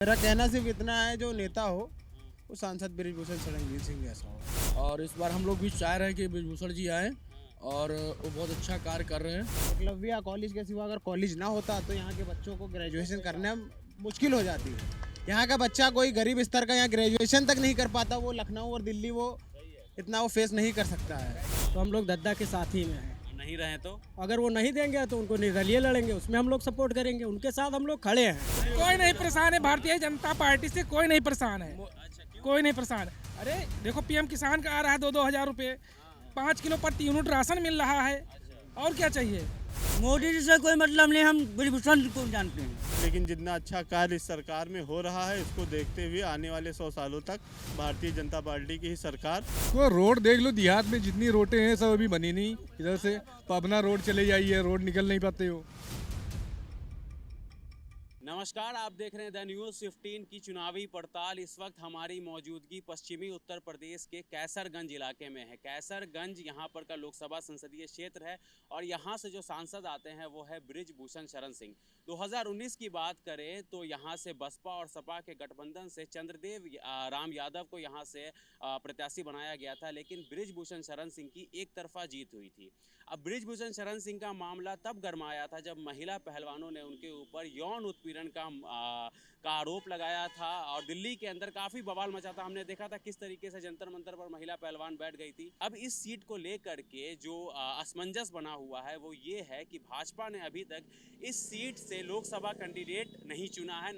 मेरा कहना सिर्फ इतना है, जो नेता हो वो सांसद बृजभूषण शरणजीत सिंह जैसा हो। और इस बार हम लोग भी चाह रहे हैं कि बृजभूषण जी आए और वो बहुत अच्छा कार्य कर रहे हैं। एकलव्य कॉलेज के सिवा अगर कॉलेज ना होता तो यहाँ के बच्चों को ग्रेजुएशन करने में मुश्किल हो जाती है। यहाँ का बच्चा कोई गरीब स्तर का यहाँ ग्रेजुएशन तक नहीं कर पाता, वो लखनऊ और दिल्ली वो इतना वो फेस नहीं कर सकता है। तो हम लोग दद्दा के साथ ही में हैं। नहीं रहे तो अगर वो नहीं देंगे तो उनको निर्दलीय लड़ेंगे, उसमें हम लोग सपोर्ट करेंगे, उनके साथ हम लोग खड़े हैं। कोई नहीं परेशान है, भारतीय जनता पार्टी से कोई नहीं परेशान है। कोई नहीं परेशान। अरे देखो, पीएम किसान का आ रहा है 2-2 हज़ार रुपये, 5 किलो प्रति यूनिट राशन मिल रहा है, और क्या चाहिए। मोदी जी से कोई मतलब नहीं, हम बृजभूषण को जानते हैं। लेकिन जितना अच्छा कार्य इस सरकार में हो रहा है, इसको देखते हुए आने वाले 100 सालों तक भारतीय जनता पार्टी की ही सरकार। तो रोड देख लो, देहात में जितनी रोडें हैं सब अभी बनी नहीं इधर से, तो अपना रोड चले जाइए, रोड निकल नहीं पाते हो। नमस्कार, आप देख रहे हैं द न्यूज़ 15 की चुनावी पड़ताल। इस वक्त हमारी मौजूदगी पश्चिमी उत्तर प्रदेश के कैसरगंज इलाके में है। कैसरगंज यहाँ पर का लोकसभा संसदीय क्षेत्र है और यहाँ से जो सांसद आते हैं वो है बृजभूषण शरण सिंह। 2019 की बात करें तो यहाँ से बसपा और सपा के गठबंधन से चंद्रदेव राम यादव को यहाँ से प्रत्याशी बनाया गया था, लेकिन बृजभूषण शरण सिंह की एक तरफा जीत हुई थी। अब बृजभूषण शरण सिंह का मामला तब गरमाया था जब महिला पहलवानों ने उनके ऊपर यौन उत्पीड़न का आरोप लगाया था और दिल्ली के अंदर काफ़ी बवाल मचा था। हमने देखा था किस तरीके से जंतर मंतर पर महिला पहलवान बैठ गई थी। अब इस सीट को लेकर के जो असमंजस बना हुआ है वो ये है कि भाजपा ने अभी तक इस सीट से लोकसभा कैंडिडेट नहीं चुना है,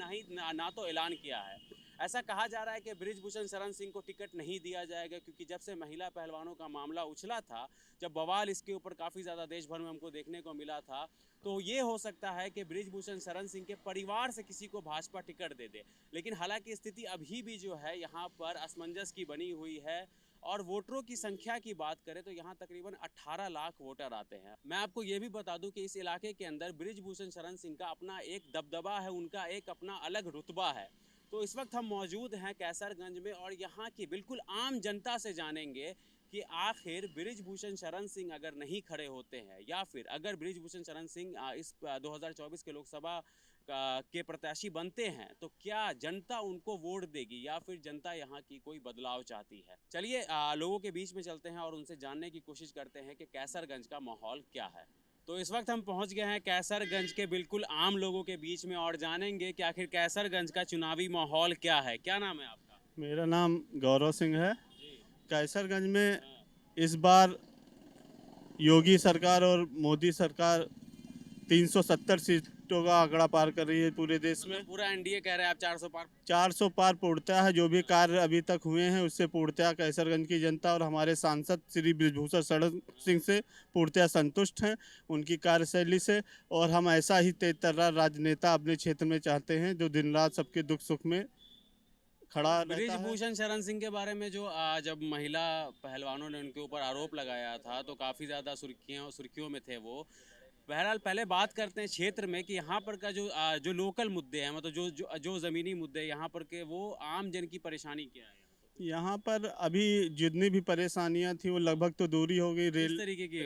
ना तो ऐलान किया है। ऐसा कहा जा रहा है कि बृजभूषण शरण सिंह को टिकट नहीं दिया जाएगा, क्योंकि जब से महिला पहलवानों का मामला उछला था, जब बवाल इसके ऊपर काफ़ी ज़्यादा देश भर में हमको देखने को मिला था, तो ये हो सकता है कि बृजभूषण शरण सिंह के परिवार से किसी को भाजपा टिकट दे दे। लेकिन हालांकि स्थिति अभी भी जो है यहाँ पर असमंजस की बनी हुई है। और वोटरों की संख्या की बात करें तो यहाँ तकरीबन 18 लाख वोटर आते हैं। मैं आपको ये भी बता दूं कि इस इलाके के अंदर बृजभूषण शरण सिंह का अपना एक दबदबा है, उनका एक अपना अलग रुतबा है। तो इस वक्त हम मौजूद हैं कैसरगंज में और यहाँ की बिल्कुल आम जनता से जानेंगे कि आखिर बृजभूषण शरण सिंह अगर नहीं खड़े होते हैं या फिर अगर बृजभूषण शरण सिंह इस 2024 के लोकसभा के प्रत्याशी बनते हैं तो क्या जनता उनको वोट देगी या फिर जनता यहाँ की कोई बदलाव चाहती है। चलिए लोगों के बीच में चलते हैं और उनसे जानने की कोशिश करते हैं कि कैसरगंज का माहौल क्या है। तो इस वक्त हम पहुंच गए हैं कैसरगंज के बिल्कुल आम लोगों के बीच में और जानेंगे कि आखिर कैसरगंज का चुनावी माहौल क्या है। क्या नाम है आपका? मेरा नाम गौरव सिंह है। कैसरगंज में इस बार योगी सरकार और मोदी सरकार 370 सीटों का आंकड़ा पार कर रही है पूरे देश में। पूरा एनडीए कह रहे हैं आप 400 पार। 400 पार पूर्णतः है। जो भी कार्य अभी तक हुए हैं उससे पूर्णतः कैसरगंज की जनता और हमारे सांसद श्री बृजभूषण शरण सिंह से पूर्णतः संतुष्ट हैं, उनकी कार्यशैली से। और हम ऐसा ही तेज-तर्रार राजनेता अपने क्षेत्र में चाहते हैं जो दिन रात सबके दुख सुख में खड़ा रहता है। बृजभूषण शरण सिंह के बारे में जो जब महिला पहलवानों ने उनके ऊपर आरोप लगाया था तो काफ़ी ज़्यादा सुर्खियों में थे वो। बहरहाल पहले बात करते हैं क्षेत्र में कि यहाँ पर का जो लोकल मुद्दे हैं, मतलब जो ज़मीनी मुद्दे यहाँ पर के, वो आम जन की परेशानी क्या है। यहाँ पर अभी जितनी भी परेशानियाँ थी वो लगभग तो दूरी हो गई। तरीके की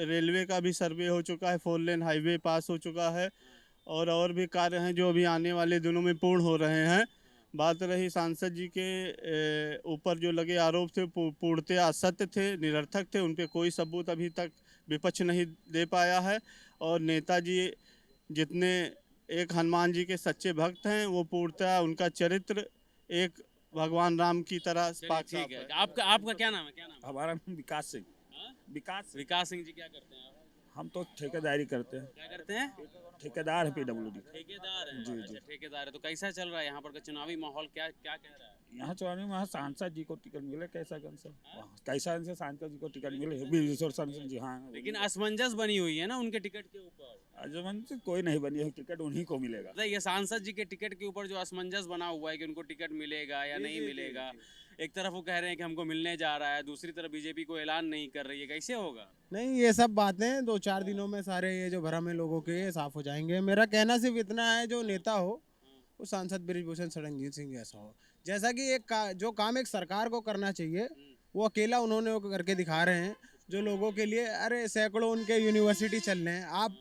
रेलवे का भी सर्वे हो चुका है, 4 लेन हाईवे पास हो चुका है और भी कार्य हैं जो अभी आने वाले दिनों में पूर्ण हो रहे हैं। बात रही सांसद जी के ऊपर जो लगे आरोप थे पूर्णतः असत्य थे, निरर्थक थे, उन पर कोई सबूत अभी तक विपक्ष नहीं दे पाया है। और नेताजी जितने एक हनुमान जी के सच्चे भक्त हैं, वो पूर्णतः उनका चरित्र एक भगवान राम की तरह पाक साफ है। आपका क्या नाम है? क्या नाम है? हमारा नाम विकास सिंह। विकास सिंह जी, क्या करते हैं आप? हम तो ठेकेदारी करते हैं। क्या करते हैं? ठेकेदार है PWD। ठेकेदार है। जी, अच्छा, ठेकेदार है। तो कैसा चल रहा है यहाँ पर का चुनावी माहौल, क्या कह रहा है? यहाँ चुनाव में सांसद जी को टिकट मिले कैसरगंज से। कैसरगंज से सांसद जी को टिकट मिले बृजभूषण शरण सिंह जी। हाँ, लेकिन असमंजस बनी हुई है ना उनके टिकट के ऊपर। असमंजस कोई नहीं बनी है, टिकट उन्हीं को मिलेगा। ये सांसद जी के टिकट के ऊपर जो असमंजस बना हुआ है कि उनको टिकट मिलेगा या नहीं मिलेगा, एक तरफ वो कह रहे हैं कि हमको मिलने जा रहा है, दूसरी तरफ बीजेपी को ऐलान नहीं कर रही है, कैसे होगा? नहीं, ये सब बातें 2-4 दिनों में सारे ये जो भ्रम है लोगों के ये साफ हो जाएंगे। मेरा कहना सिर्फ इतना है, जो नेता हो वो सांसद बृजभूषण शरणजीत सिंह जैसा हो। जैसा कि जो काम एक सरकार को करना चाहिए वो अकेला उन्होंने वो करके दिखा रहे हैं, जो लोगों के लिए। अरे सैकड़ों उनके यूनिवर्सिटी चल रहे हैं। आप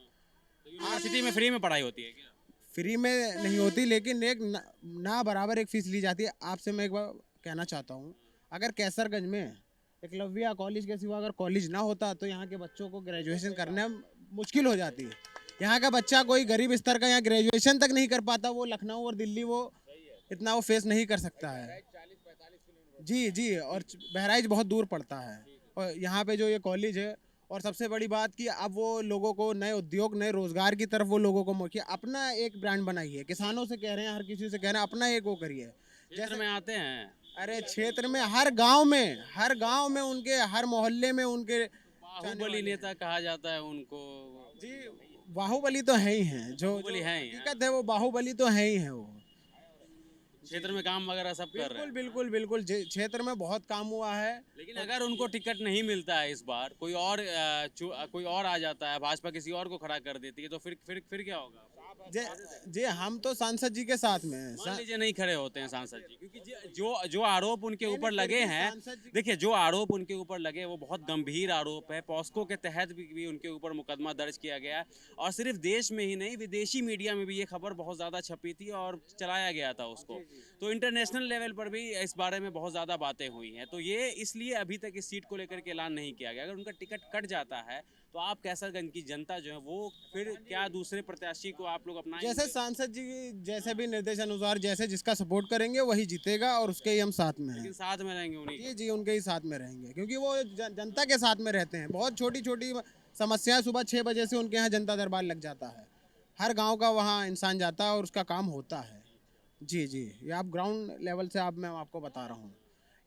यूनिवर्सिटी में फ्री में पढ़ाई होती है क्या? फ्री में नहीं होती, लेकिन एक ना बराबर एक फीस ली जाती है। आपसे मैं एक बार कहना चाहता हूँ, अगर कैसरगंज में एकलव्य कॉलेज के सिवा अगर कॉलेज ना होता तो यहाँ के बच्चों को ग्रेजुएशन करने में मुश्किल हो जाती है। यहाँ का बच्चा कोई गरीब स्तर का यहाँ ग्रेजुएशन तक नहीं कर पाता, वो लखनऊ और दिल्ली वो इतना वो फेस नहीं कर सकता है। जी जी, और बहराइच बहुत दूर पड़ता है, और यहाँ पे जो ये कॉलेज है, और सबसे बड़ी बात कि अब वो लोगों को नए उद्योग नए रोजगार की तरफ वो लोगों को मोड़िए, अपना एक ब्रांड बनाइए। किसानों से कह रहे हैं, हर किसी से कह रहे हैं, अपना एक वो करिए। क्षेत्र में आते हैं, अरे क्षेत्र में हर गांव में उनके, हर मोहल्ले में उनके बाहुबली नेता कहा जाता है उनको। जी, बाहुबली तो है ही हैं, जो बाहुबली हैं ही, हकीकत है वो बाहुबली तो है ही है वो। क्षेत्र में काम वगैरह सब कर रहे हैं। बिल्कुल बिल्कुल बिल्कुल, क्षेत्र में बहुत काम हुआ है। लेकिन अगर उनको टिकट नहीं मिलता है इस बार, कोई और आ जाता है, भाजपा किसी और को खड़ा कर देती है, तो फिर क्या होगा? जी, हम तो सांसद जी के साथ में हैं। मान लीजिए नहीं खड़े होते हैं सांसद जी, क्योंकि जो आरोप उनके ऊपर लगे हैं, सांसद जी- देखिए जो आरोप उनके ऊपर लगे वो बहुत गंभीर आरोप है। पॉस्को के तहत भी उनके ऊपर मुकदमा दर्ज किया गया, और सिर्फ देश में ही नहीं, विदेशी मीडिया में भी ये खबर बहुत ज़्यादा छपी थी और चलाया गया था उसको। तो इंटरनेशनल लेवल पर भी इस बारे में बहुत ज़्यादा बातें हुई हैं। तो ये इसलिए अभी तक इस सीट को लेकर के ऐलान नहीं किया गया। अगर उनका टिकट कट जाता है तो आप कैसरगंज की जनता जो है वो फिर क्या दूसरे प्रत्याशी को आप लोग अपनाएंगे? जैसे सांसद जी जैसे भी निर्देश अनुसार जैसे जिसका सपोर्ट करेंगे वही जीतेगा, और उसके ही हम साथ में हैं। लेकिन साथ में रहेंगे उन्हीं जी जी, उनके ही साथ में रहेंगे, क्योंकि वो जनता के साथ में रहते हैं। बहुत छोटी छोटी समस्याएं सुबह 6 बजे से उनके यहाँ जनता दरबार लग जाता है। हर गांव का वहाँ इंसान जाता है और उसका काम होता है। जी जी, ये आप ग्राउंड लेवल से मैं आपको बता रहा हूँ।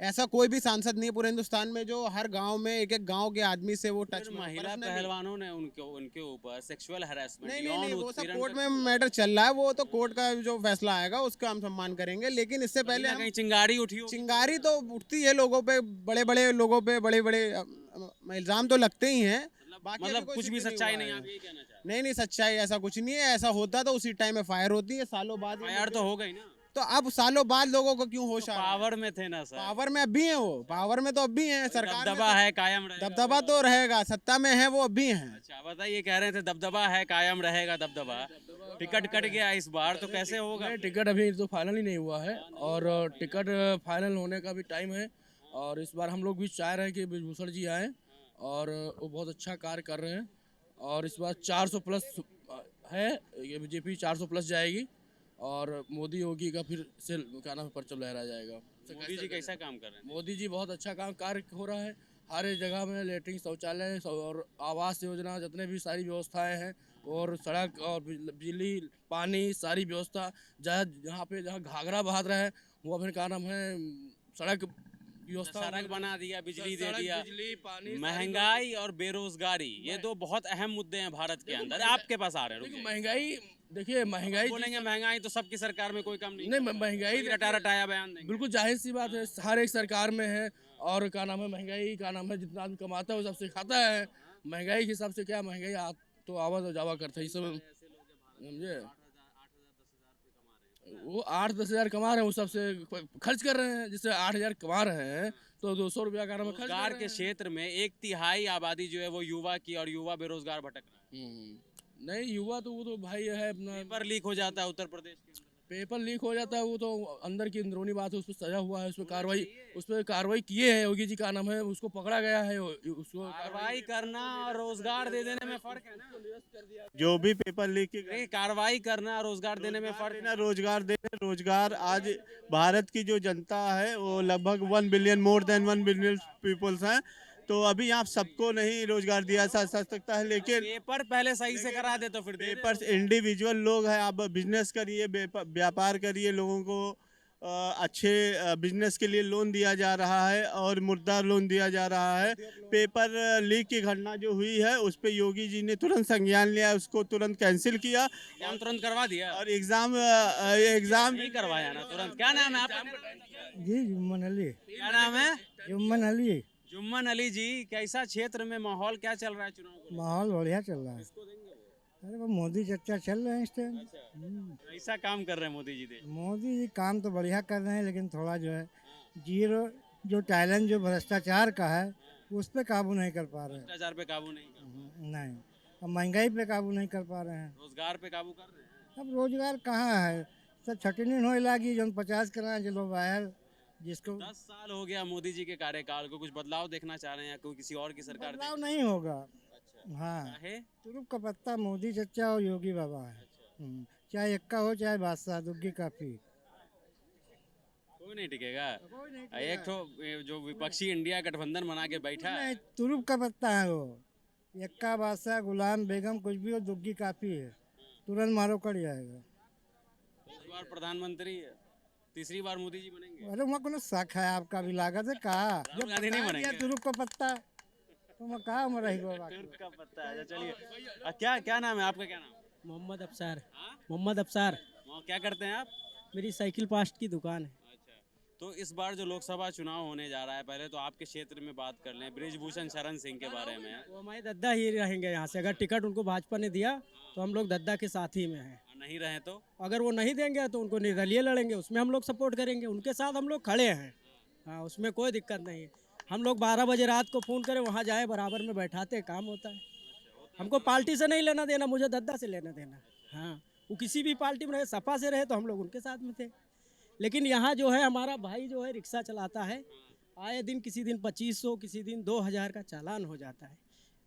ऐसा कोई भी सांसद नहीं है पूरे हिंदुस्तान में जो हर गांव में एक एक गांव के आदमी से वो टच फिर में महिला personally- पहलवानों ने उनके ऊपर सेक्सुअल हैरेसमेंट, नहीं नहीं यौन नहीं, वो सब उत्पीड़न कोर्ट का- में मैटर चल रहा है, वो तो कोर्ट का जो फैसला आएगा उसका हम सम्मान करेंगे। लेकिन इससे कहीं पहले ना हम कहीं चिंगारी उठी होगी। चिंगारी तो उठती है लोगों पे, बड़े बड़े लोगों पे बड़े बड़े इल्जाम तो लगते ही हैं। बाकी अभी मतलब कोई कुछ भी जिक्र सच्चाई हुआ नहीं, है। आप यही कहना चाहते नहीं नहीं, सच्चाई ऐसा कुछ नहीं है। ऐसा होता तो उसी टाइम में फायर होती है, सालों बाद हैं? फायर तो हो गई ना, तो अब सालों बाद लोगों को क्यों होश आ रहा है? पावर में थे ना सर, पावर में अब भी हैं, वो पावर में तो अब भी हैं, सरकार में दबदबा है, कायम रहेगा। दबदबा तो रहेगा, सत्ता में है वो अब भी हैं। अच्छा बताइए, कह रहे थे दबदबा है, कायम रहेगा दबदबा। टिकट कट गया इस बार तो कैसे होगा? नहीं, टिकट अभी तो फाइनल ही नहीं हुआ है, और टिकट फाइनल होने का भी टाइम है। और इस बार हम लोग भी चाह रहे हैं कि ब्रिजभूषण जी आए, और वो बहुत अच्छा कार्य कर रहे हैं। और इस बार 400 प्लस है, ये बीजेपी 400 प्लस जाएगी, और मोदी योगी का फिर से क्या नाम है परचम लहरा जाएगा। मोदी जी कैसा काम कर रहे हैं? मोदी जी बहुत अच्छा कार्य हो रहा है। हर एक जगह में लेटरिन, शौचालय और आवास योजना, जितने भी सारी व्यवस्थाएं हैं, और सड़क और बिजली पानी सारी व्यवस्था, जहाँ घाघरा बहा रहा है वो फिर क्या नाम है सड़क व्यवस्था, सड़क बना दिया, बिजली दे सड़क, दिया। बिजली पानी, महंगाई और बेरोजगारी, ये दो बहुत अहम मुद्दे हैं भारत के अंदर। आपके पास आ रहे हैं, देखिए रुकिए। महंगाई, देखिए महंगाई बोलेंगे महंगाई तो सबकी सरकार में कोई कम नहीं। नहीं, महंगाई रटा रटाया बयान देंगे। बिल्कुल जाहिर सी बात है, हर एक सरकार में है। और क्या नाम है महंगाई, क्या नाम है जितना आदमी कमाता है वो सबसे खाता है। महंगाई के हिसाब से क्या महंगाई तो आवाज और जावा करता है, ये सब समझे। वो 8-10 हज़ार कमा रहे हैं, वो सबसे खर्च कर रहे हैं। जिससे 8 हज़ार कमा रहे हैं तो 200 रुपया का खर्च कर रोजगार रहे के हैं। क्षेत्र में 1/3 आबादी जो है वो युवा की, और युवा बेरोजगार भटक रहा है। नहीं, युवा तो वो तो भाई है अपना, पेपर लीक हो जाता है उत्तर प्रदेश के अंदर। पेपर लीक हो जाता है, वो तो अंदर की अंदरूनी बात है, उस पर सजा हुआ है, उस पर कार्रवाई किए हैं योगी जी, का नाम है उसको पकड़ा गया है, उसको कार्रवाई करना और रोजगार दे देने में फर्क है ना। जो भी पेपर लीक की नहीं, कार्रवाई करना और रोजगार देने में फर्क है। देना, रोजगार देना, रोजगार आज भारत की जो जनता है वो लगभग 1 billion, more than 1 billion peoples हैं। तो अभी यहाँ सबको नहीं रोजगार दिया जा सकता है, लेकिन पेपर पहले सही से करा दे तो फिर दे दे। पेपर्स इंडिविजुअल लोग हैं, आप बिजनेस करिए, व्यापार करिए, लोगों को अच्छे बिजनेस के लिए लोन दिया जा रहा है और मुर्दार लोन दिया जा रहा है। पेपर लीक की घटना जो हुई है उस पर योगी जी ने तुरंत संज्ञान लिया, उसको तुरंत कैंसिल किया एग्जाम तुरंत करवा दिया। और एग्जाम नहीं करवाया ना तुरंत। क्या नाम है आपका? जी जुम्मन अली। क्या नाम है? जुम्मन अली। जुम्मन अली जी, कैसा क्षेत्र में माहौल क्या चल रहा है चुनाव को? माहौल बढ़िया चल रहा है। किसको देंगे वो? अरे वो मोदी चर्चा चल रहे हैं इस टाइम। कैसा काम कर रहे हैं मोदी जी देश? मोदी जी काम तो बढ़िया कर रहे हैं, लेकिन थोड़ा जो है जीरो जो टैलेंट जो भ्रष्टाचार का है उस पर काबू नहीं कर पा रहे भ्रष्टाचार पे काबू नहीं कर, हैं। नहीं, और महंगाई पे काबू नहीं कर पा रहे हैं। रोजगार पे काबू कर रहे हैं। अब रोजगार कहाँ है, सब छटनी होए लागी जो 50 करा चलो बाहर जिसको 10 साल हो गया मोदी जी के कार्यकाल को, कुछ बदलाव देखना चाह रहे हैं या कोई किसी और की सरकार बदलाव नहीं होगा। अच्छा हाँ, है। तुरुप का पत्ता मोदी चचा और योगी बाबा है। चाहे एक्का हो चाहे बादशाह, दुग्गी काफी। कोई नहीं टिकेगा। कोई नहीं एक तो जो विपक्षी इंडिया गठबंधन बना के बैठा है, नहीं, तुरुप का पत्ता है वो। एक्का बादशाह गुलाम बेगम कुछ भी हो, दुग्गी काफी है, तुरंत मारो कट जाएगा। इस बार प्रधानमंत्री तीसरी बार मोदी जी बनेंगे। अरे वहाँ कोनो शक है आपका भी लागत है कहा राहुल गांधी नहीं बनेंगे। तुरुप का पत्ता तो मैं कहा में रही गो बाकी। तुर्क का पत्ता है। चलिए क्या क्या नाम है आपका, क्या नाम? मोहम्मद अफसार। हाँ? मोहम्मद अफसार। क्या करते हैं आप? मेरी साइकिल पास्ट की दुकान है। अच्छा, तो इस बार जो लोकसभा चुनाव होने जा रहा है, पहले तो आपके क्षेत्र में बात कर लें, ब्रिजभूषण शरण सिंह के बारे में। वो हमारे दद्दा ही रहेंगे यहाँ से, अगर टिकट उनको भाजपा ने दिया तो हम लोग दद्दा के साथ ही में हैं। नहीं रहे तो अगर वो नहीं देंगे तो उनको निर्दलीय लड़ेंगे, उसमें हम लोग सपोर्ट करेंगे, उनके साथ हम लोग खड़े हैं। हाँ, उसमें कोई दिक्कत नहीं है। हम लोग 12 बजे रात को फ़ोन करें वहाँ जाए, बराबर में बैठाते काम होता है। हमको पार्टी से नहीं लेना देना, मुझे दद्दा से लेना देना। हाँ, वो किसी भी पार्टी में रहे, सपा से रहे तो हम लोग उनके साथ में थे। लेकिन यहाँ जो है हमारा भाई जो है रिक्शा चलाता है, आए दिन किसी दिन 2500 किसी दिन 2000 का चालान हो जाता है।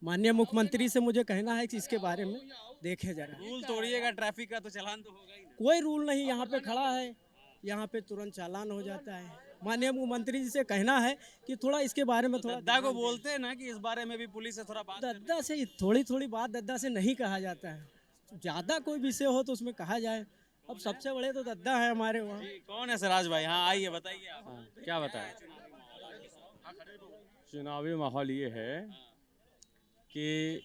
माननीय मुख्यमंत्री से मुझे कहना है कि इसके बारे में देखे जरा। रूल तोड़िएगा ट्रैफिक का तो चालान तो होगा ही ना। कोई रूल नहीं, यहाँ पे खड़ा है, यहाँ पे तुरंत चालान हो जाता है। माननीय मुख्यमंत्री जी से कहना है कि थोड़ा इसके बारे में थोड़ा दद्दा को बोलते हैं ना कि इस बारे में भी पुलिस से थोड़ा बात करनी दद्दा से थोड़ी थोड़ी बात दद्दा से नहीं कहा जाता है। ज़्यादा कोई विषय हो तो उसमें कहा जाए। अब सबसे बड़े तो दद्दा है हमारे वहाँ। चाहिए। कौन है सिराज भाई? हाँ आइए, बताइए आप। क्या बताएं? चुनावी माहौल ये है कि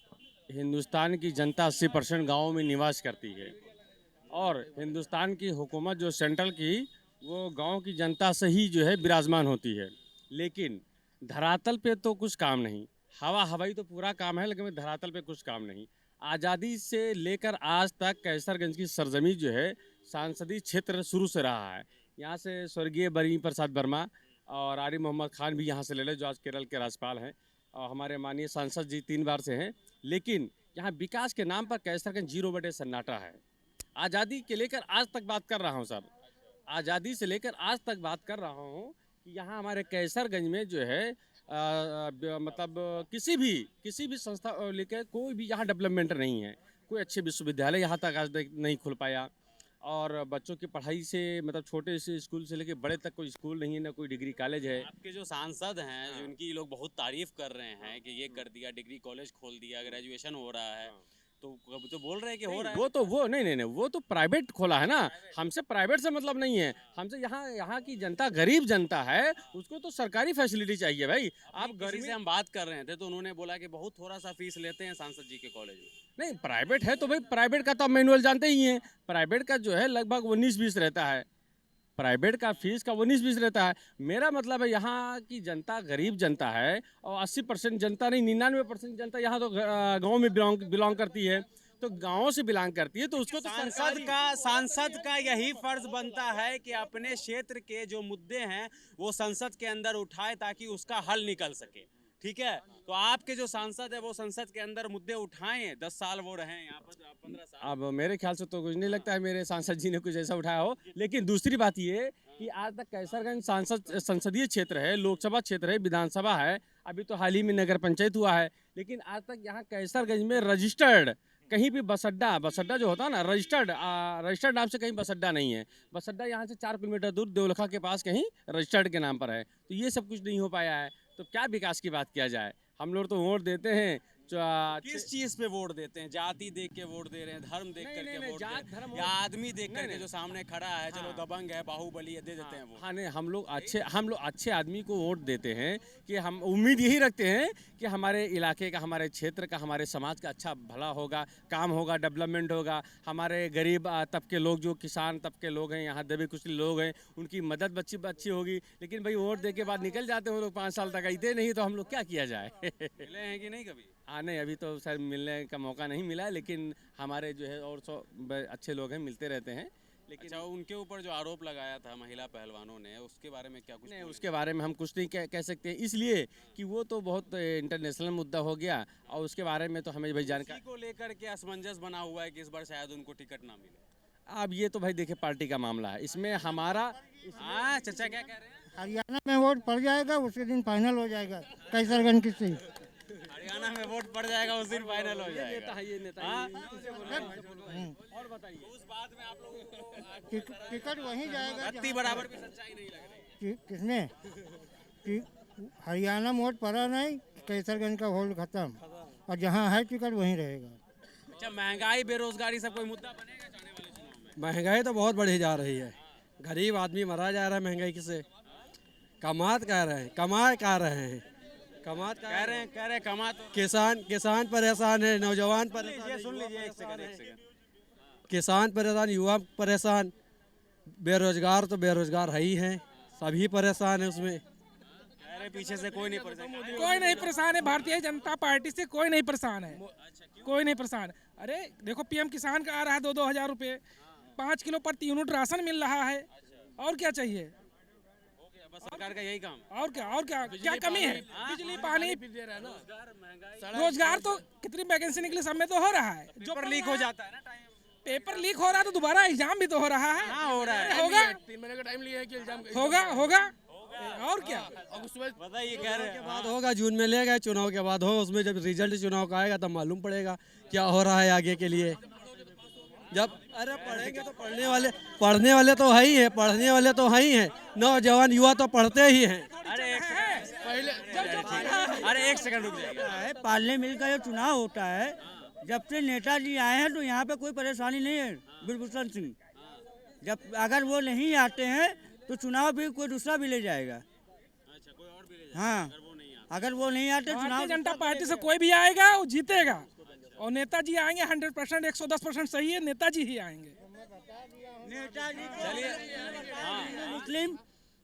हिंदुस्तान की जनता 80% गाँव में निवास करती है और हिंदुस्तान की हुकूमत जो सेंट्रल की वो गांव की जनता से ही जो है विराजमान होती है। लेकिन धरातल पे तो कुछ काम नहीं, हवा हवाई तो पूरा काम है लेकिन धरातल पे कुछ काम नहीं। आज़ादी से लेकर आज तक कैसरगंज की सरजमी जो है सांसदीय क्षेत्र शुरू से रहा है। यहाँ से स्वर्गीय बरी प्रसाद वर्मा और आरिफ मोहम्मद खान भी यहाँ से ले ले जो आज केरल के राज्यपाल हैं, और हमारे माननीय सांसद जी 3 बार से हैं। लेकिन यहाँ विकास के नाम पर कैसरगंज 0 सन्नाटा है। आज़ादी के लेकर आज तक बात कर रहा हूँ सर, आज़ादी से लेकर आज तक बात कर रहा हूँ कि यहाँ हमारे कैसरगंज में जो है मतलब किसी भी संस्था लेकर कोई भी यहाँ डेवलपमेंट नहीं है। कोई अच्छे विश्वविद्यालय यहाँ तक आज तक नहीं खुल पाया और बच्चों की पढ़ाई से मतलब छोटे से स्कूल से लेकर बड़े तक कोई स्कूल नहीं है, ना कोई डिग्री कॉलेज है। आपके जो सांसद हैं जिनकी लोग बहुत तारीफ कर रहे हैं कि ये कर दिया, डिग्री कॉलेज खोल दिया, ग्रेजुएशन हो रहा है, तो बोल रहे हैं कि हो रहा है। वो नहीं वो तो प्राइवेट खोला है ना। हमसे प्राइवेट से मतलब नहीं है, हमसे यहाँ की जनता गरीब जनता है, उसको तो सरकारी फैसिलिटी चाहिए भाई। आप गर्मी से हम बात कर रहे थे तो उन्होंने बोला कि बहुत थोड़ा सा फीस लेते हैं सांसद जी के कॉलेज में। नहीं, प्राइवेट है तो भाई प्राइवेट का तो आप मैनुअल जानते ही हैं, प्राइवेट का जो है लगभग 19-20 रहता है, प्राइवेट का फीस का 19-20 रहता है। मेरा मतलब है यहाँ की जनता गरीब जनता है और 80% जनता नहीं 99% जनता यहाँ तो गांव में बिलोंग करती है, तो गाँव से बिलोंग करती है तो उसको तो सांसद का यही फर्ज बनता है कि अपने क्षेत्र के जो मुद्दे हैं वो संसद के अंदर उठाए ताकि उसका हल निकल सके। ठीक है, तो आपके जो सांसद है वो संसद के अंदर मुद्दे उठाएं। 10 साल वो रहे यहाँ पर, 15 साल। अब मेरे ख्याल से तो कुछ नहीं लगता है मेरे सांसद जी ने कुछ ऐसा उठाया हो। लेकिन दूसरी बात ये कि आज तक कैसरगंज संसदीय क्षेत्र है, लोकसभा क्षेत्र है, विधानसभा है, अभी तो हाल ही में नगर पंचायत हुआ है, लेकिन आज तक यहाँ कैसरगंज में रजिस्टर्ड कहीं भी बस अड्डा जो होता है ना, रजिस्टर्ड नाम से कहीं बस अड्डा नहीं है। बस अड्डा यहाँ से 4 किलोमीटर दूर देवलखा के पास कहीं रजिस्टर्ड के नाम पर है। तो ये सब कुछ नहीं हो पाया है, तो क्या विकास की बात किया जाए। हम लोग तो वोट देते हैं किस चीज पे वोट देते हैं? जाति देख के वोट दे रहे हैं, धर्म देख करके वोट दे रहे हैं, या आदमी देख करके जो सामने खड़ा है, चलो दबंग है, बाहुबली है, दे देते हैं वोट? हाँ नहीं, हम लोग अच्छे आदमी को वोट देते हैं कि हम उम्मीद यही रखते हैं कि हमारे इलाके का, हमारे क्षेत्र का, हमारे समाज का अच्छा भला होगा, काम होगा, डेवलपमेंट होगा। हमारे गरीब तबके लोग, जो किसान तबके लोग हैं, यहाँ दबे कुचले लोग हैं, उनकी मदद अच्छी होगी। लेकिन भाई वोट दे के बाद निकल जाते हैं लोग, 5 साल तक आते नहीं, तो हम लोग क्या किया जाए। मिले हैं कि नहीं कभी? हाँ नहीं, अभी तो सर मिलने का मौका नहीं मिला है, लेकिन हमारे जो है और अच्छे लोग हैं, मिलते रहते हैं। लेकिन अच्छा, उनके ऊपर जो आरोप लगाया था महिला पहलवानों ने, उसके बारे में क्या कुछ? नहीं, उसके बारे में हम कुछ नहीं कह सकते हैं, इसलिए कि वो तो बहुत इंटरनेशनल मुद्दा हो गया और उसके बारे में तो हमें भाई जानकारी को लेकर के असमंजस बना हुआ है कि इस बार शायद उनको टिकट ना मिले। अब ये तो भाई देखिए पार्टी का मामला है, इसमें हमारा हाँ चाचा क्या कह रहे हैं? हरियाणा में वोट पड़ जाएगा, उसी दिन फाइनल हो जाएगा कैसरगंज की सीट। हरियाणा में वोट पड़ जाएगा उस दिन फाइनल हो जाएगा। ये नेता हाँ? और बताइए उस बात में आप लोगों को टिकट वहीं जाएगा अति बराबर भी सच्चाई नहीं लग रही। किसमें हरियाणा में वोट पड़ा नहीं, कैसरगंज का होल्ड खत्म, और जहाँ है टिकट वहीं रहेगा। अच्छा महंगाई बेरोजगारी सब कोई मुद्दा बनेगा जाने वाले चुनाव में? महंगाई तो बहुत बढ़ी जा रही है, गरीब आदमी मरा जा रहा है महंगाई से। कमात कह रहे हैं, कमा कह रहे हैं, कमात कह रहे हैं कमा तो किसान परेशान है, नौजवान परेशान है, सुन लीजिए एक सेकंड। किसान परेशान, युवा परेशान, बेरोजगार तो बेरोजगार है ही हैं, सभी परेशान है उसमें। कह रहे पीछे से कोई नहीं परेशान। कोई नहीं परेशान है, भारतीय जनता पार्टी से कोई नहीं परेशान है, कोई नहीं परेशान। अरे देखो पीएम किसान का आ रहा है 2-2 हज़ार रुपये, 5 किलो प्रति यूनिट राशन मिल रहा है, और क्या चाहिए? बस सरकार का यही काम। और क्या कमी है? बिजली पानी रोजगार तो कितनी वैकेंसी निकली सब में तो हो रहा है। जो पर लीक हो जाता है ना टाइम, पेपर लीक हो रहा है तो दोबारा एग्जाम भी तो हो रहा है। हाँ हो रहा है। होगा 3 महीने का टाइम लिया है कि एग्जाम होगा और क्या? बताइए कह रहे हैं बाद होगा, जून में ले गए, चुनाव के बाद हो, उसमें जब रिजल्ट चुनाव का आएगा तब मालूम पड़ेगा क्या हो रहा है आगे के लिए। जब अरे पढ़ेंगे तो पढ़ने वाले तो है ही है, पढ़ने वाले तो है ही हैं, नौजवान युवा तो पढ़ते ही हैं। अरे एक सेकंड रुक जाइए। पार्लियामेंट का जो चुनाव होता है, जब से नेताजी आए हैं तो यहाँ पे कोई परेशानी नहीं है। बिरभूषण सिंह जब अगर वो नहीं आते हैं तो चुनाव भी कोई दूसरा भी ले जाएगा। अच्छा कोई और भी ले हाँ, अगर वो नहीं आते भारतीय चुनाव जनता पार्टी से कोई भी आएगा वो जीतेगा, और नेताजी आएंगे 100%, 110% सही है, नेताजी ही आएंगे। चलिए मुस्लिम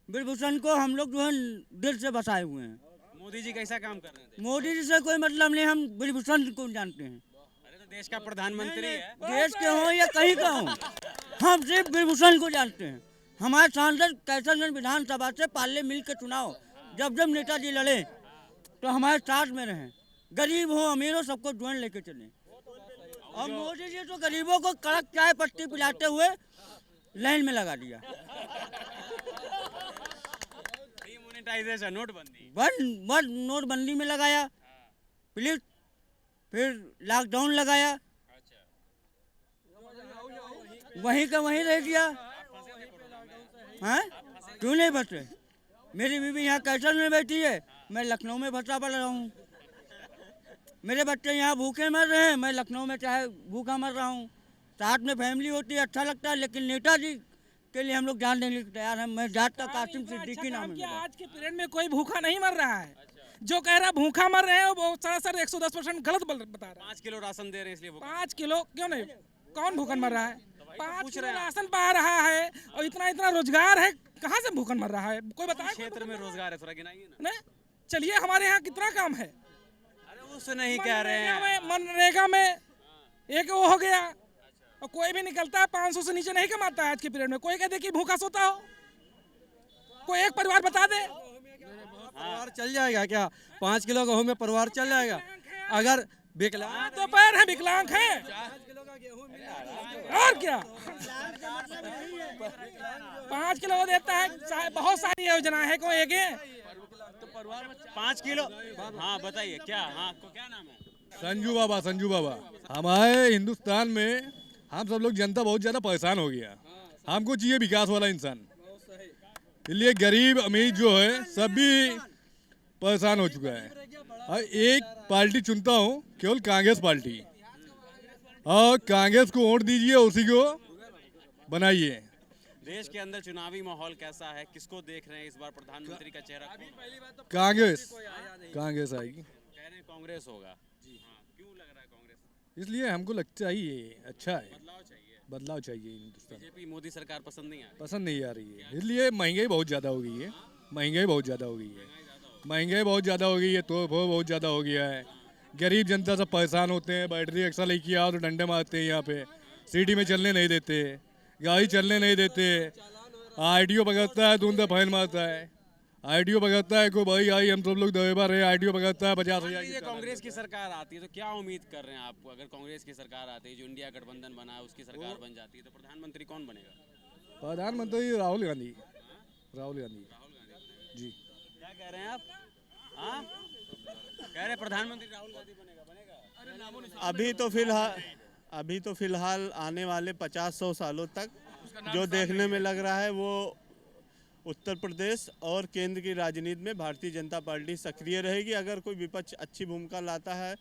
बिरभूषण को हम लोग जो है दिल से बसाए हुए हैं। मोदी जी कैसा काम कर रहे हैं? मोदी जी से कोई मतलब नहीं, हम बिरभूषण को जानते हैं। अरे तो देश का प्रधानमंत्री है। देश के हों या कहीं का हों, हम सिर्फ बिरभूषण को जानते हैं। हमारे सांसद कैसरगंज विधानसभा से पार्लियामेंट के चुनाव जब नेताजी लड़े तो हमारे साथ में रहे, गरीब हो अमीर हो सबको ज्वाइन लेके चले। और मोदी जी तो गरीबों को कड़क चाय पत्ती पिलाते हुए लाइन में लगा दिया। डिमोनेटाइजेशन, नोटबंदी बंद नोटबंदी में लगाया, प्लीज फिर लॉकडाउन लगाया, वहीं का वहीं रह गया। हाँ क्यों नहीं फंसे? मेरी बीवी यहाँ कैसर में बैठी है, मैं लखनऊ में फंसा पड़ रहा हूँ। मेरे बच्चे यहाँ भूखे मर रहे हैं, मैं लखनऊ में चाहे भूखा मर रहा हूँ। साथ में फैमिली होती है, अच्छा लगता है, लेकिन नेताजी के लिए हम लोग जान देने के तैयार हैं। मैं जाट का कासिम सिद्दीकी नाम है। आज के पीरियड में कोई भूखा नहीं मर रहा है, जो कह रहा भूखा मर रहे हैं वो सरासर 110% गलत बता रहा है। 5 किलो राशन दे रहे हैं इसलिए 5 किलो क्यों नहीं? कौन भूखन मर रहा है? 5 किलो राशन पा रहा है और इतना रोजगार है, कहाँ से भूखन मर रहा है? कोई बताए? क्षेत्र में रोजगार है, थोड़ा गिनाइए ना। चलिए हमारे यहाँ कितना काम है? अरे उससे नहीं कह रहे हैं। मनरेगा में एक वो हो गया, और कोई भी निकलता है 500 से नीचे नहीं कमाता है आज के पीरियड में। कोई कहते कि भूखा सोता हो, कोई एक परिवार बता दे। परिवार चल जाएगा क्या? 5 किलो गेहूं में परिवार चल जाएगा? अगर विकलांग तो पैर है, विकलांग है, और क्या? 5 किलो देता है, बहुत सारी योजनाएं है, कोई एक है? 5 किलो। हाँ बताइए क्या? हाँ क्या नाम है? संजू बाबा। हमारे हिंदुस्तान में हम सब लोग जनता बहुत ज़्यादा परेशान हो गया। हमको चाहिए विकास वाला इंसान, इसलिए गरीब अमीर जो है सब भी परेशान हो चुका है। और एक पार्टी चुनता हूँ, केवल कांग्रेस पार्टी, और कांग्रेस को वोट दीजिए, उसी को बनाइए। देश के अंदर चुनावी माहौल कैसा है? किसको देख रहे हैं इस बार प्रधानमंत्री का चेहरा? कांग्रेस आएगी। कह रहे हैं कांग्रेस होगा। हाँ, क्यों लग रहा है कांग्रेस? इसलिए हमको लगता ही अच्छा है, बदलाव चाहिए। हिंदुस्तान। बीजेपी मोदी सरकार पसंद नहीं आ रही। पसंद नहीं आ रही है, इसलिए महंगाई बहुत ज़्यादा हो गई है। महंगाई बहुत ज़्यादा हो गया है। गरीब जनता सब परेशान होते हैं। बैटरी रिक्शा लेके आओ तो डंडे मारते हैं, यहाँ पे सिटी में चलने नहीं देते, गाड़ी चलने नहीं देते, आरटीओ पकड़ता है तो उनका फाइन मारता है। आईडीओ भगाता है, कोई भाई आई हम सब लोग दवेबार है, आईडीओ भगाता है 50,000 ये कांग्रेस की सरकार आती है तो क्या उम्मीद कर रहे हैं आपको? अगर कांग्रेस की सरकार आती है, जो इंडिया गठबंधन बना है उसकी सरकार बन जाती है, तो प्रधानमंत्री कौन बनेगा? प्रधानमंत्री राहुल गांधी जी। क्या कह रहे हैं आप? हाँ, कह रहे हैं प्रधानमंत्री राहुल गांधी बनेगा। अभी तो फिलहाल आने वाले 50-100 सालों तक जो देखने में लग रहा है वो उत्तर प्रदेश और केंद्र की राजनीति में भारतीय जनता पार्टी सक्रिय रहेगी। अगर कोई विपक्ष अच्छी भूमिका लाता है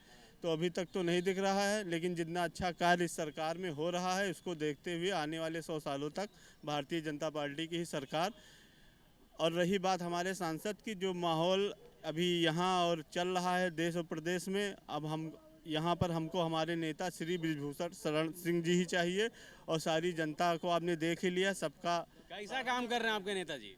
तो अभी तक तो नहीं दिख रहा है, लेकिन जितना अच्छा कार्य इस सरकार में हो रहा है उसको देखते हुए आने वाले 100 सालों तक भारतीय जनता पार्टी की ही सरकार। और रही बात हमारे सांसद की, जो माहौल अभी यहाँ और चल रहा है देश और प्रदेश में, अब हम यहाँ पर हमको हमारे नेता श्री बृजभूषण शरण सिंह जी ही चाहिए। और सारी जनता को आपने देख ही लिया, सबका कैसा काम कर रहे हैं आपके नेताजी?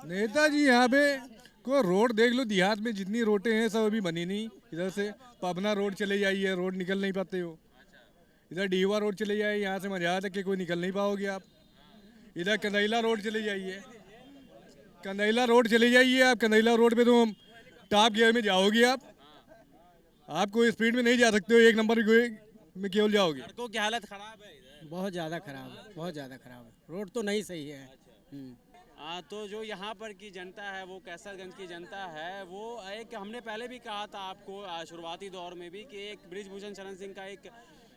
नेताजी यहाँ पे को रोड देख लो, देहात में जितनी रोडें हैं सब अभी बनी नहीं। इधर से पबना रोड चले जाइए, रोड निकल नहीं पाते हो। इधर डीवा रोड चले जाइए, यहाँ से मजा तक के कोई निकल नहीं पाओगे आप। इधर कंदैला रोड चले जाइए, कंदैला रोड चले जाइए आप, कंदैला रोड पे तो टॉप गियर में जाओगे आप कोई स्पीड में नहीं जा सकते हो, 1 नंबर में केवल जाओगे। सड़कों की हालत खराब है इधर। बहुत ज़्यादा खराब है, बहुत ज़्यादा खराब है, रोड तो नहीं सही है। हाँ, तो जो यहाँ पर की जनता है, वो कैसरगंज की जनता है, वो एक हमने पहले भी कहा था आपको शुरुआती दौर में भी कि एक बृजभूषण शरण सिंह का एक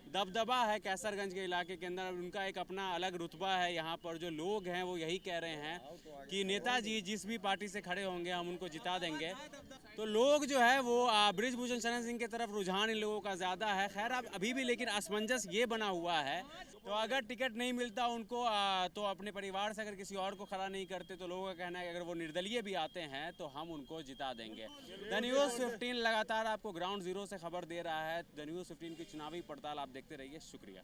दबदबा है कैसरगंज के इलाके के अंदर, उनका एक अपना अलग रुतबा है। यहाँ पर जो लोग हैं वो यही कह रहे हैं कि नेताजी जिस भी पार्टी से खड़े होंगे हम उनको जिता देंगे। तो लोग जो है वो बृजभूषण शरण सिंह की तरफ रुझान इन लोगों का ज़्यादा है। खैर अब अभी भी लेकिन असमंजस ये बना हुआ है, तो अगर टिकट नहीं मिलता उनको तो अपने परिवार से अगर किसी और को खड़ा नहीं करते तो लोगों का कहना है कि अगर वो निर्दलीय भी आते हैं तो हम उनको जिता देंगे। द न्यूज़ 15 लगातार आपको ग्राउंड जीरो से खबर दे रहा है। द न्यूज़ 15 की चुनावी पड़ताल आप देखते रहिए। शुक्रिया।